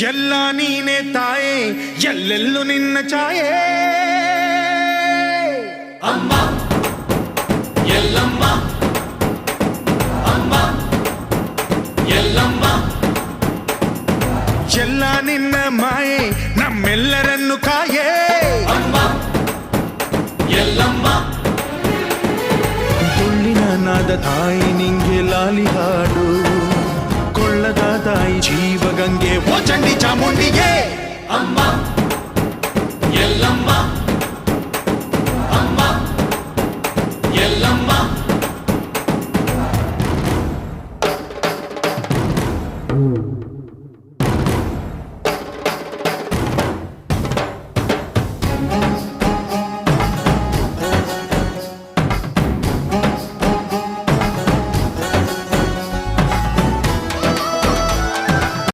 ಎಲ್ಲ ನೀನೆ ತಾಯೇ ಎಲ್ಲೆಲ್ಲೂ ನಿನ್ನ ಛಾಯೆ ಅಮ್ಮ ಎಲ್ಲಮ್ಮ ಅಮ್ಮ ಎಲ್ಲಮ್ಮ ಎಲ್ಲ ನಿನ್ನ ಮಾಯೆ ನಮ್ಮೆಲ್ಲರನ್ನು ಕಾಯೇ ಅಮ್ಮ ಎಲ್ಲಮ್ಮ ತುಳ್ಳಿನ ನಾದ ತಾಯಿ ನಿಂಗೆ ಲಾಲಿ ಹಾಡು ಕೊಳ್ಳದ ತಾಯಿ ಜೀವಗಂಗೆ ಓ ಚಂಡಿ ಚಾಮುಂಡಿಗೆ ಅಮ್ಮ ಎಲ್ಲಮ್ಮ ಅಮ್ಮ ಎಲ್ಲಮ್ಮ